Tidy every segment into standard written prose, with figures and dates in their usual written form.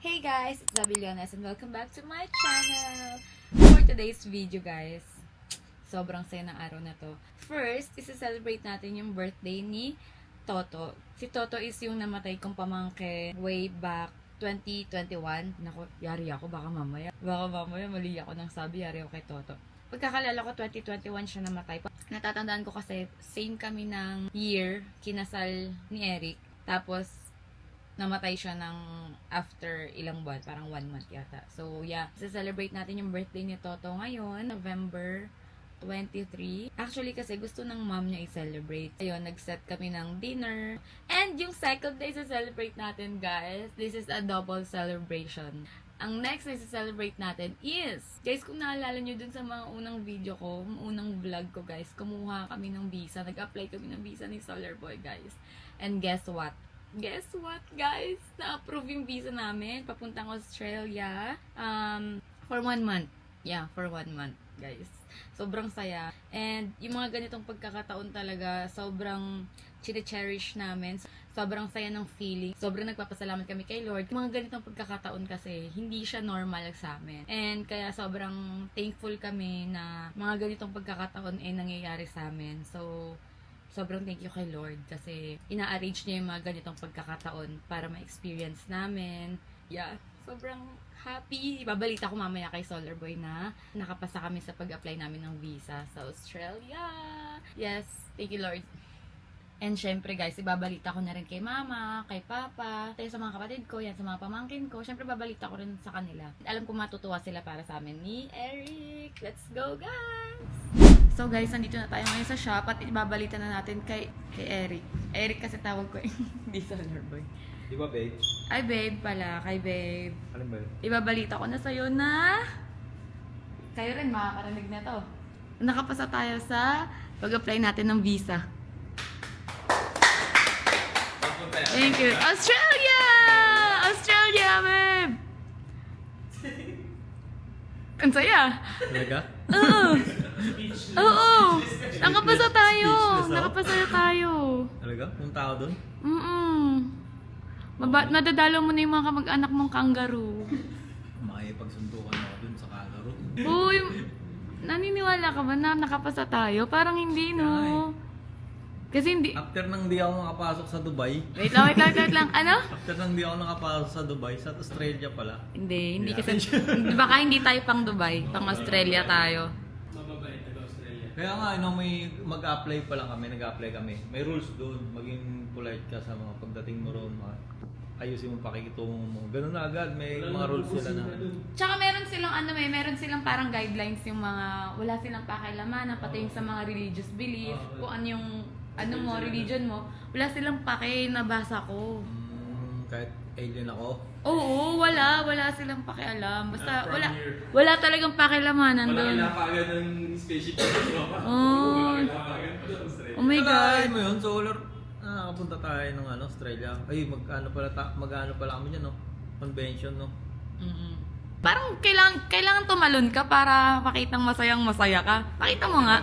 Hey guys, it's Abiliones and welcome back to my channel! For today's video guys, sobrang saya ng araw na to. First, isa-celebrate natin yung birthday ni Toto. Si Toto is yung namatay kong pamangkin way back 2021. Naku, yari ako, baka mamaya mali ako ng sabi, yari ako kay Toto. Pagkakalala ko, 2021 siya namatay. Natatandaan ko kasi same kami ng year, kinasal ni Eric. Tapos, namatay siya ng after ilang buwan, parang 1 month yata. So, yeah. Celebrate natin yung birthday ni Toto ngayon, November 23. Actually, kasi gusto ng mom niya i-celebrate. Ayun, nag-set kami ng dinner. And yung second day celebrate natin, guys, this is a double celebration. Ang next na celebrate natin is, guys, kung naalala nyo dun sa mga unang video ko, unang vlog ko, guys, kumuha kami ng visa. Nag-apply kami ng visa ni Solar Boy, guys. And guess what? Guess what, guys? Na-approve yung visa namin. Papuntang Australia. For 1 month. Yeah, for 1 month, guys. Sobrang saya. And yung mga ganitong pagkakataon talaga, sobrang chine-cherish namin. Sobrang saya ng feeling. Sobrang nagpapasalamat kami kay Lord. Yung mga ganitong pagkakataon kasi, hindi siya normal sa amin. And kaya sobrang thankful kami na mga ganitong pagkakataon nangyayari sa amin. So, sobrang thank you kay Lord kasi ina-arrange niya yung mga ganitong pagkakataon para ma-experience namin. Yeah, sobrang happy. Ibabalita ko mamaya kay Solar Boy na nakapasa kami sa pag-apply namin ng visa sa Australia. Yes, thank you Lord. And syempre guys, ibabalita ko na rin kay mama, kay papa, tayo sa mga kapatid ko, yan sa mga pamangkin ko. Syempre babalita ko rin sa kanila. Alam ko matutuwa sila para sa amin ni Eric. Let's go guys! So guys, nandito na tayo ngayon sa shop at ibabalita na natin kay Eric. Eric kasi tawag ko hindi Solar Boy. Di ba, babe? Ay babe pala, kay babe. Alin ba yun? Ibabalita ko na sa'yo na kayo rin makakarinig na to. Nakapasa tayo sa pag-apply natin ng visa. Thank you. Australia! Australia, babe! Ang saya. Talaga? Oo. Oo. Nakapasa tayo. Nakapasa tayo. Talaga? Yung tao doon? Nadadalo mo na yung mga kamag-anak mong kangaroo. Makipagsundukan ako doon sa kangaroo. Uy, naniniwala ka ba na nakapasa tayo? Parang hindi, no? Kasi hindi... After nang di ako nakapasok sa Dubai. Wait lang. Ano? After nang di ako nakapasok sa Dubai, sa Australia pala. Hindi kasi... Baka hindi tayo pang Dubai, pang Australia tayo. Mababait taga Australia. Kaya nga, may mag-apply pa lang kami, nag-apply kami. May rules doon, maging polite ka sa mga pagdating mo roon, ayusin mo pakikitungo mo. Ganun na agad, may mga rules sila na. Tsaka meron silang parang guidelines yung mga... Wala silang pakialaman, pati yung sa mga religious belief, kung ano yung... religion mo, wala silang pake, nabasa ko. Kahit alien ako. Oo, wala silang pakialam. Basta wala talagang pakialamanan doon. Wala kinapagad ng spaceship sa tropa. Oh. Wala kinapagad sa Australia. Oh my God. Kalahin mo yun, Solar. Nakapunta tayo ng Australia. Ay, mag-ano pala kami dyan, no? Convention, no? Parang kailangan tumalon ka para makitang masaya ka. Pakita mo nga.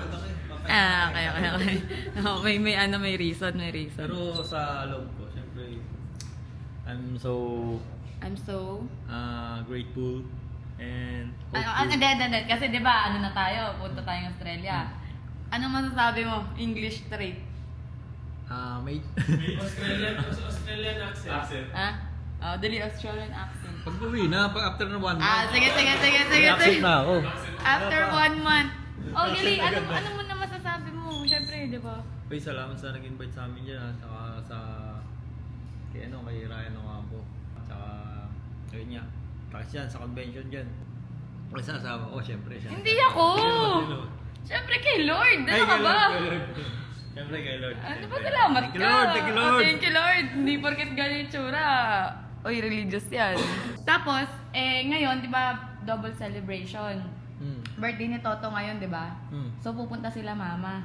Okay. Oh, may reason. Pero sa loob ko, syempre, I'm so grateful and Hindi. Kasi di ba, na tayo, punta tayong Australia. Anong masasabi mo? English trait. mate. Australian accent. Ha? Oh, dali Australian accent. Pag-uwi na, after na 1 month. Sige. Accent na ako. After 1 month. Oh, gali, ano mo na masasabi mo? Siyempre, di ba? Uy, salamat sa nag-invite sa amin dyan, saka kay Ryan Ocampo. Saka, ayun niya, tapos yan, sa convention dyan. Ay, sa asawa ko, syempre siya. Hindi ako! Siyempre kay Lord! Ano ka ba? Siyempre kay Lord. Ano ba salamat ka? Thank you, Lord! Thank you, Lord! Hindi porket ganyan yung tsura. Uy, religious yan. Tapos, ngayon, di ba, double celebration. Birthday ni Toto ngayon, di ba? So, pupunta sila mama.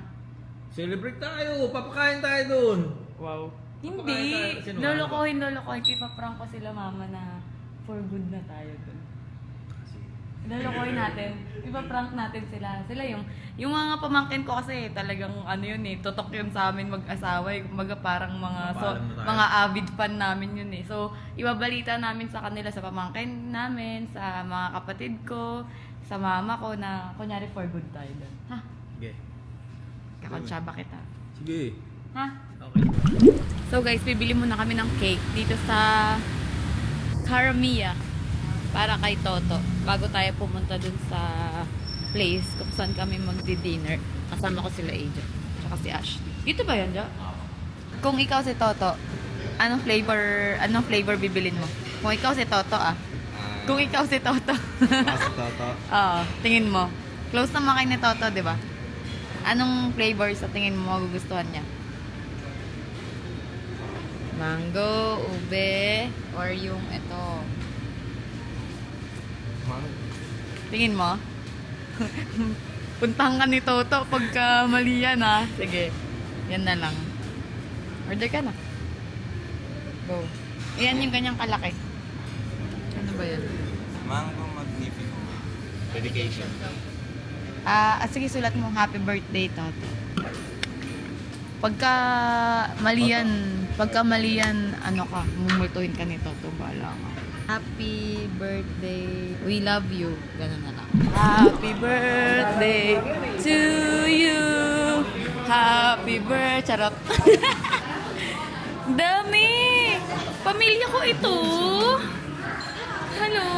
Celebrate tayo! Papakain tayo doon! Wow. Papakain Hindi. tayo. Sino Lolokohin. Ipaprank ko sila mama na for good na tayo dun. Lalokoy natin. Ipa-prank natin sila. Sila yung mga pamangkin ko kasi talagang ano yun eh, tutok yun sa amin mag-asawa eh. Kumbaga parang Napaalam na tayo. mga avid fan namin yun eh. So, ibabalita namin sa kanila, sa pamangkin namin, sa mga kapatid ko, sa mama ko na kunyari for good tayo doon. Ha? Sige. Kakonsyaba kita. Sige. Ha? Okay. So guys, bibili muna kami ng cake dito sa Caramia para kay Toto bago tayo pumunta dun sa place kung saan kami magdi-dinner. Kasama ko sila Aja tsaka si Ash. Dito ba yan, Ja? Kung ikaw si Toto, anong flavor bibilin mo? Kung ikaw si Toto Kung ikaw si Toto. Toto. Oo, tingin mo. Close naman kayo ni Toto, di ba? Anong flavor sa tingin mo magugustuhan niya? Mango, ube, or yung ito. Tingin mo? Puntahan ka ni Toto pagka mali yan ha. Sige, yan na lang. Order ka na. Go. Ayan yung ganyang kalaki. Ano ba yan? Mango Magnifico. Dedication. Sige, sulat mo, happy birthday, Toto. Pagka mali yan, ano ka, mumultuhin ka ni Toto, bahala ka. Happy birthday, we love you. Ganun na lang. Happy birthday to you. Happy birthday. Charot. Dami! Pamilya ko ito. Hello?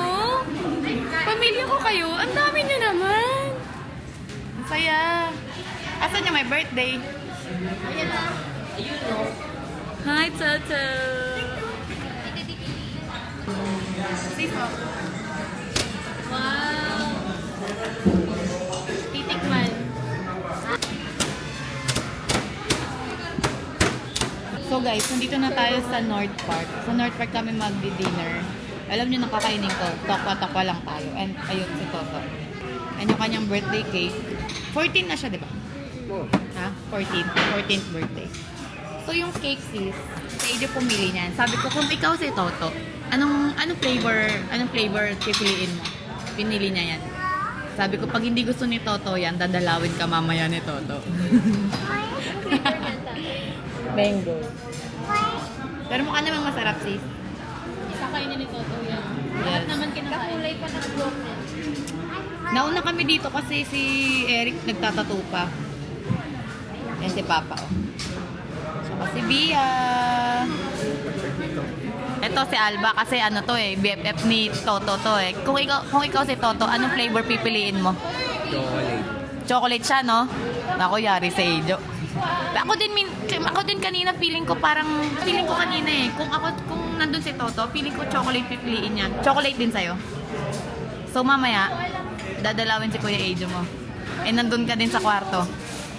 Pamilya ko kayo? Ang dami nyo naman. Ang saya. Asan yung my birthday? Ayan na. Ayun o. Hi, Toto. Sino? Wow. Titikman. So guys, nandito na tayo sa North Park. Sa North Park kami magdi-dinner. Alam niyo, nakakainin ko. Tokwa-tokwa lang tayo. And ayun si Toto. And yung kanyang birthday cake. 14 na siya, di ba? Ha? 14th birthday. So yung cake sis, sa Ejo pumili niyan. Sabi ko, kung ikaw si Toto, anong flavor pipiliin mo? Pinili niya yan. Sabi ko, pag hindi gusto ni Toto yan, dadalawin ka mamaya ni Toto. Flavor na ta. Mango. Pero mukha namang masarap sis. Kakainin ni Toto yan. Yes. Lahat naman kinakain. Kakulay pa ng vlog niya. Nauna kami dito kasi si Eric nagtatato pa. Yan si Papa, oh. Saka si Bia. Ito si Alba kasi ano to eh, BFF ni Toto to eh. Kung ikaw si Toto, anong flavor pipiliin mo? Chocolate. Chocolate siya, no? Ako, yari sa Ejo. Ako din kanina feeling ko kanina eh. Kung nandun si Toto, feeling ko chocolate pipiliin niya. Chocolate din sa'yo. So mamaya, dadalawin si Kuya Ejo mo. Eh nandun ka din sa kwarto.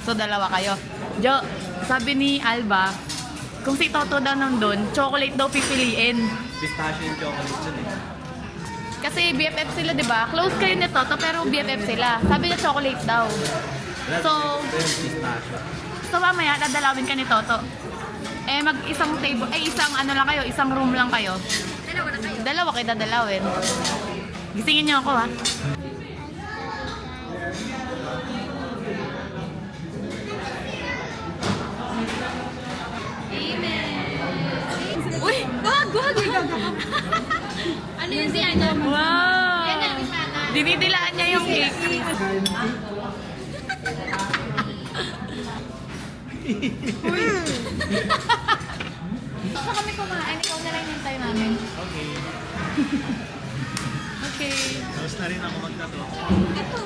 So dalawa kayo. Jo, sabi ni Alba, kung si Toto daw nandun, chocolate daw pipiliin. Pistachio yung chocolate dun eh. Kasi BFF sila, di ba? Close kayo ni Toto, pero BFF sila. Sabi niya chocolate daw. So, Pistachio. So mamaya, dadalawin ka ni Toto. Eh, isang table, isang ano lang kayo, isang room lang kayo. Dalawa na kayo. Dalawa kayo dadalawin. Gisingin niyo ako, ha? Uy! Wag! Ano yun si ano? Wow! Yan na, si Mana. Dinidilaan niya yung cake. Saan kami kumain? Ikaw na lang yung tayo namin. Okay. Okay. Tapos na rin ako magtato. Ito.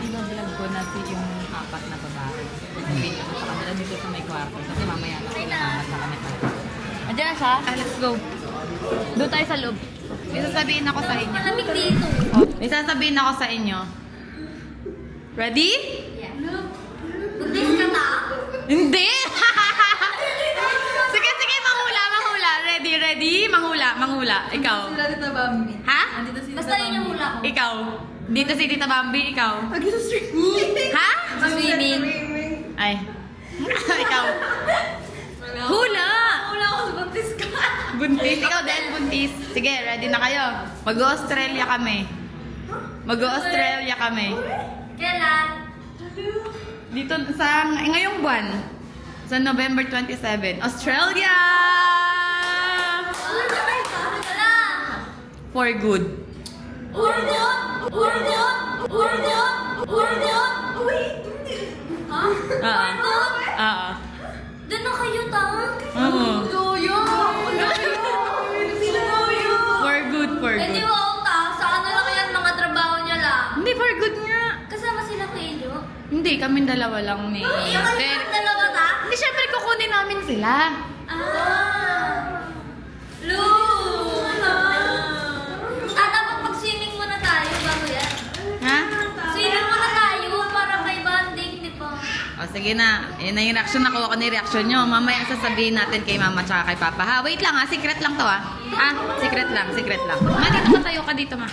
Binablog ko na yung apat na babae. Sabihin ko sa kanila dito sa may kwarto. Kasi mamaya na sila mama sa kami tayo. Andiyan na siya? Let's go. Doon tayo sa loob. May sasabihin ako sa inyo. Malamig dito. Oh, may sasabihin ako sa inyo. Ready? Yeah. Buntis ka na? Hindi! sige, manghula. Ready? Manghula. Ikaw. Sila Tita Bambi. Ha? Andito si Basta yun yung hula ko. Ikaw. Dito si Tita Bambi, ikaw. Andito streaming. Ha? Swimming. Ay. Ikaw. Hula! Wala ako sa buntis ka. Buntis. Ikaw din, buntis. Sige, ready na kayo. Mag-Australia kami. Mag-Australia kami. Kailan? Dito sa ngayong buwan. Sa November 27. Australia! Wala. For good. Urgot! Urgot! Urgot! Urgot! Ha? Urgot? Doon na kayo, ta? Oo. Loyo! Loyo! For good, for Eh, di good. ba, ta? Saan na lang yan mga trabaho niya lang? Hindi, for good nga. Kasama sila kay Jo? Hindi, kaming dalawa lang ni Yung Esther. dalawa ta? Hindi, syempre kukunin namin sila. Lu! Dapat mag-swimming muna tayo bago yan. Ha? Swimming muna tayo para may bonding, di ba? O, sige na. Yan na yung reaction. Nakuha ko na yung reaction nyo. Mamaya sasabihin natin kay mama tsaka kay papa. Ha? Wait lang ha. Secret lang to ha. Secret lang. Secret lang. Ma, dito ka tayo ka dito ma.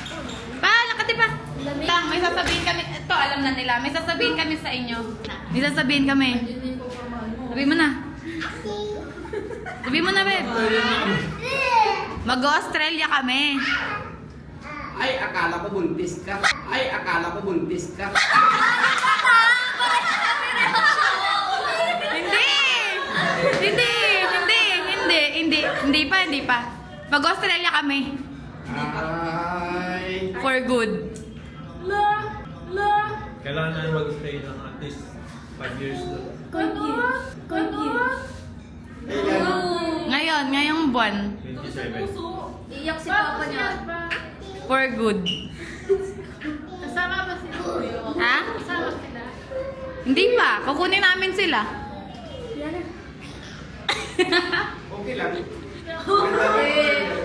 Pa, nakati pa. Tang, may sasabihin kami. Ito, alam na nila. May sasabihin kami sa inyo. May sasabihin kami. Sabihin mo na. Sabihin mo na, babe. Mag-Australia kami. Ay, akala ko buntis ka. Ay, akala ko buntis ka. Hindi pa. Mag-Australia kami. Ay. For good. Kailangan na mag-stay ng at least 5 years doon. Ngayong buwan. 27. Iyak si papa niya. For good. Kasama ba sila? Ha? Kasama sila? Hindi pa. Kukunin namin sila. Okay lang.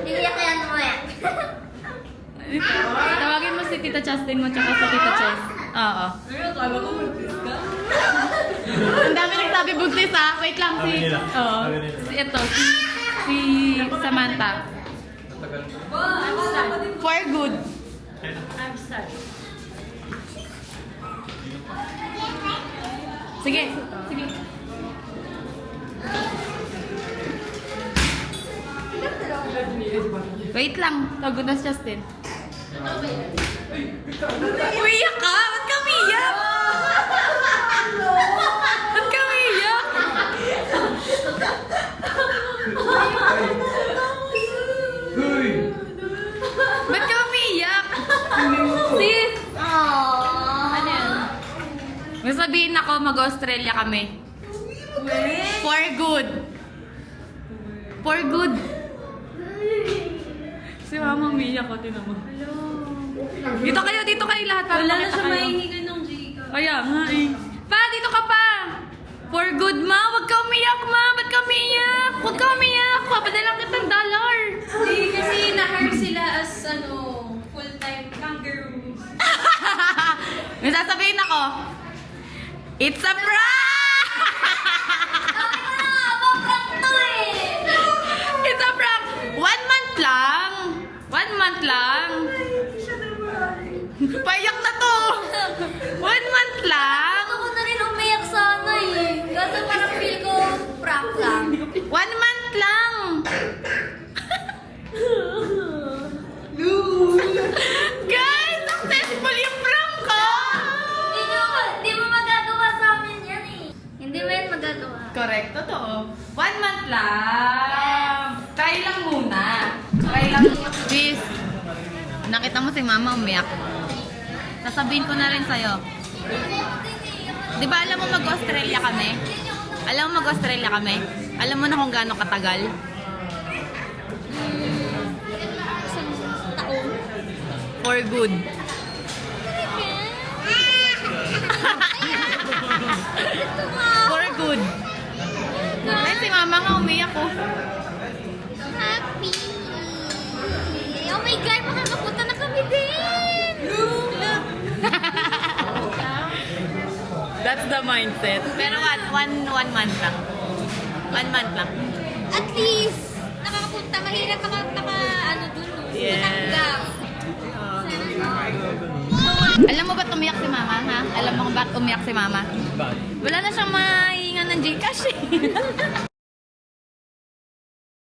Iyak yan mo yan. Tawagin mo si Tita Justin mo tsaka sa Tita Chess. Oo. Ang dami nagsabi buntis ha. Wait lang si... Sabi nila. Oo. Sabi nila. Si Samantha. Matagal. For good. I'm sad. Sige. Wait lang. Tawag na si Justin. Umiyak ka? Ba't ka umiyak? Ba't ka umiyak? Ba't ka umiyak? Sis! Ano yan? May sabihin ako, mag-Australia kami. For good. For good. Si mama umiyak ko, tinan mo. Dito kayo lahat. Para Wala na makita siya kayo. mahihigan ng Jika. Kaya nga eh. Pa, dito ka pa! For good, ma. Huwag ka umiyak, ma. Ba't ka umiyak? Huwag ka umiyak. Papadalang kitang dollar. Hindi, kasi na-hire sila as, full-time kangaroos. May sasabihin ako. It's a prank! Prank to eh! It's a prank! 1 month lang. 1 month lang. Payak na to. 1 month lang. Gusto ko na rin umiyak sana eh. Kaso parang feel ko prank lang. 1 month lang. Guys, successful yung prank ko. Hindi mo magagawa sa amin yan eh. Hindi mo yan magagawa. Correct, totoo. 1 month lang. Try lang muna. Try lang. Please. Nakita mo si mama umiyak. Sasabihin ko na rin sa'yo. Di ba alam mo mag-Australia kami? Alam mo mag-Australia kami? Alam mo na kung gaano katagal? Taon. For good. For good. Ay, si mama nga umiyak ko. Happy. Oh my God, makakapunta na kami din. That's the mindset. Pero one month lang. 1 month lang. At least, nakakapunta. Mahirap ano dun. Yes. Tanggap. Alam mo ba't umiyak si mama, ha? Alam mo kung ba't umiyak si mama? Bakit? Wala na siyang mahingan ng Gcash eh.